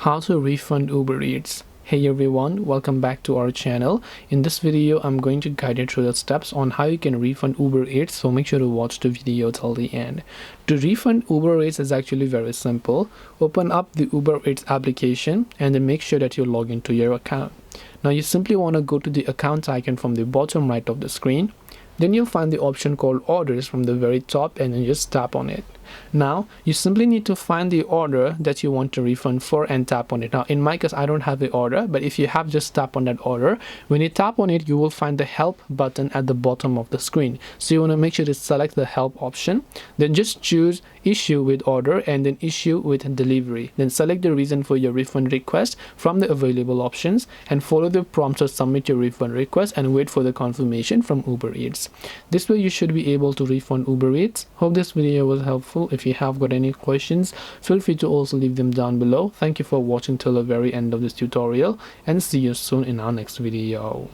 How to refund Uber Eats. Hey everyone, welcome back to our channel. In this video, I'm going to guide you through the steps on how you can refund Uber Eats, so make sure to watch the video till the end. To refund Uber Eats is actually very simple. Open up the Uber Eats application and then make sure that you log into your account. Now you simply want to go to the account icon from the bottom right of the screen. Then you'll find the option called orders from the very top and then just tap on it. Now you simply need to find the order that you want to refund for and tap on it. Now in my case, I don't have the order, but if you have, just tap on that order. When you tap on it, you will find the help button at the bottom of the screen. So you want to make sure to select the help option, then just choose issue with order and then issue with delivery. Then select the reason for your refund request from the available options and follow the prompts to submit your refund request and wait for the confirmation from Uber Eats. This way you should be able to refund Uber Eats. Hope this video was helpful. If you have got any questions, feel free to also leave them down below. Thank you for watching till the very end of this tutorial and see you soon in our next video.